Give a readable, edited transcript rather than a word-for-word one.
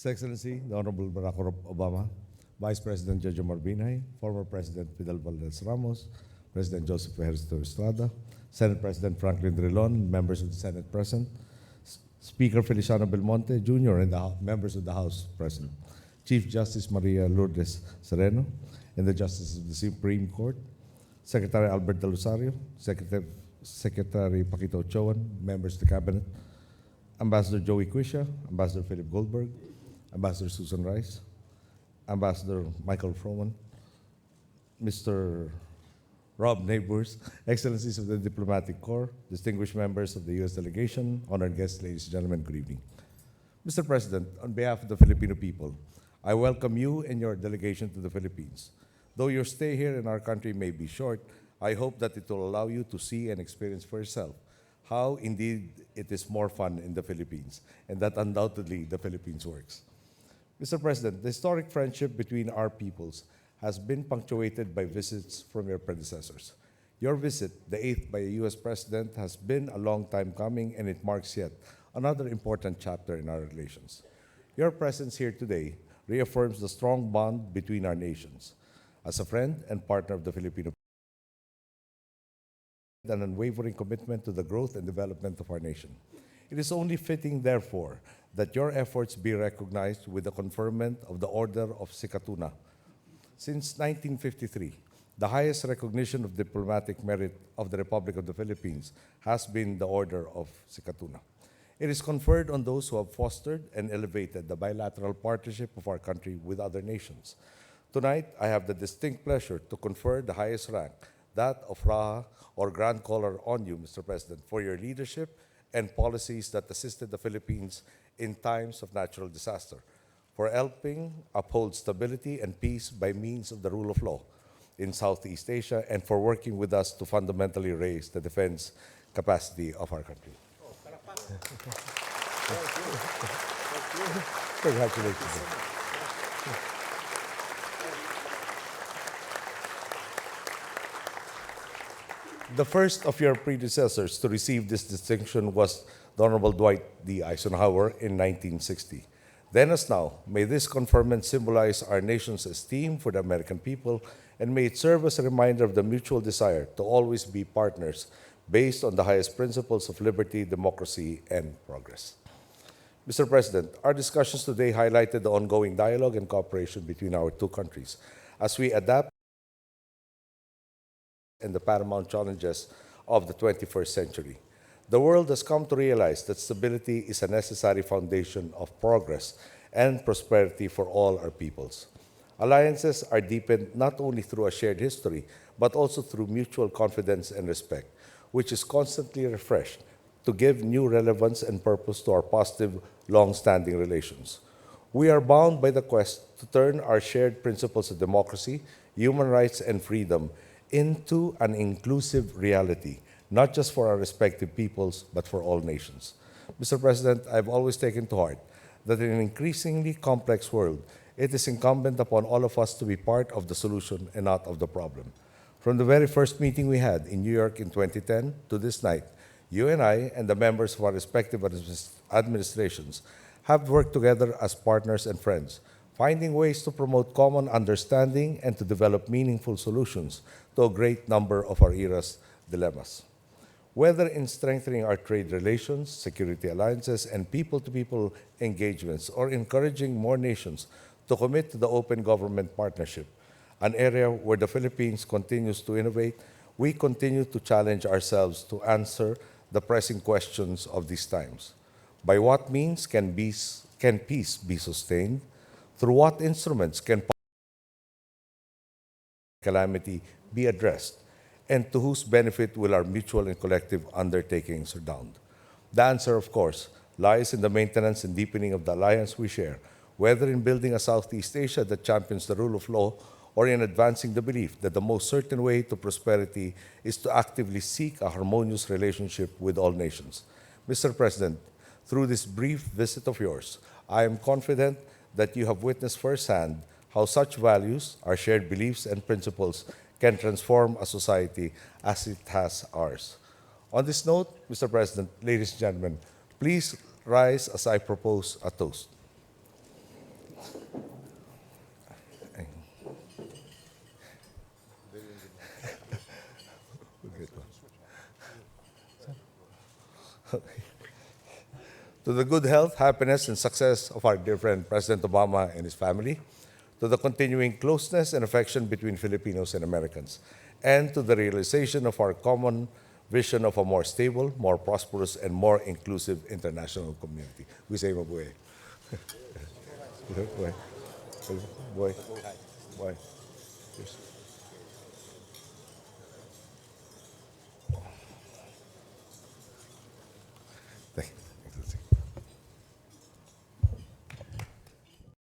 His Excellency, the Honorable Barack Obama, Vice President Jojo Marbinay, former President Fidel Valdez Ramos, President Joseph Ejercito Estrada, Senate President Franklin Drilon, members of the Senate present, Speaker Feliciano Belmonte Jr., and the members of the House present, Chief Justice Maria Lourdes Sereno, and the Justices of the Supreme Court, Secretary Albert Del Rosario, Secretary Paquito Ochoan, members of the Cabinet, Ambassador Joey Quisha, Ambassador Philip Goldberg, Ambassador Susan Rice, Ambassador Michael Froman, Mr. Rob Neighbors, Excellencies of the Diplomatic Corps, distinguished members of the U.S. delegation, honored guests, ladies and gentlemen, good evening. Mr. President, on behalf of the Filipino people, I welcome you and your delegation to the Philippines. Though your stay here in our country may be short, I hope that it will allow you to see and experience for yourself how indeed it is more fun in the Philippines, and that undoubtedly the Philippines works. Mr. President, the historic friendship between our peoples has been punctuated by visits from your predecessors. Your visit, the 8th by a U.S. President, has been a long time coming, and it marks yet another important chapter in our relations. Your presence here today reaffirms the strong bond between our nations. As a friend and partner of the Filipino people, an unwavering commitment to the growth and development of our nation. It is only fitting, therefore, that your efforts be recognized with the conferment of the Order of Sikatuna. Since 1953, the highest recognition of diplomatic merit of the Republic of the Philippines has been the Order of Sikatuna. It is conferred on those who have fostered and elevated the bilateral partnership of our country with other nations. Tonight, I have the distinct pleasure to confer the highest rank, that of Raha or Grand Collar, on you, Mr. President, for your leadership and policies that assisted the Philippines in times of natural disaster, for helping uphold stability and peace by means of the rule of law in Southeast Asia, and for working with us to fundamentally raise the defense capacity of our country. Congratulations. The first of your predecessors to receive this distinction was the Honorable Dwight D. Eisenhower in 1960. Then as now, may this conferment symbolize our nation's esteem for the American people, and may it serve as a reminder of the mutual desire to always be partners based on the highest principles of liberty, democracy, and progress. Mr. President, our discussions today highlighted the ongoing dialogue and cooperation between our two countries as we adapt and the paramount challenges of the 21st century. The world has come to realize that stability is a necessary foundation of progress and prosperity for all our peoples. Alliances are deepened not only through a shared history, but also through mutual confidence and respect, which is constantly refreshed to give new relevance and purpose to our positive, long-standing relations. We are bound by the quest to turn our shared principles of democracy, human rights, and freedom into an inclusive reality, not just for our respective peoples, but for all nations. Mr. President, I've always taken to heart that in an increasingly complex world, it is incumbent upon all of us to be part of the solution and not of the problem. From the very first meeting we had in New York in 2010 to this night, you and I and the members of our respective administrations have worked together as partners and friends, finding ways to promote common understanding and to develop meaningful solutions to a great number of our era's dilemmas. Whether in strengthening our trade relations, security alliances, and people-to-people engagements, or encouraging more nations to commit to the open government partnership, an area where the Philippines continues to innovate, we continue to challenge ourselves to answer the pressing questions of these times. By what means can peace be sustained? Through what instruments can calamity be addressed? And to whose benefit will our mutual and collective undertakings redound? The answer, of course, lies in the maintenance and deepening of the alliance we share, whether in building a Southeast Asia that champions the rule of law, or in advancing the belief that the most certain way to prosperity is to actively seek a harmonious relationship with all nations. Mr. President, through this brief visit of yours, I am confident that you have witnessed firsthand how such values, our shared beliefs and principles, can transform a society as it has ours. On this note, Mr. President, ladies and gentlemen, please rise as I propose a toast. To the good health, happiness, and success of our dear friend President Obama and his family, to the continuing closeness and affection between Filipinos and Americans, and to the realization of our common vision of a more stable, more prosperous, and more inclusive international community. We say mabuhay. Boy. Boy. Boy.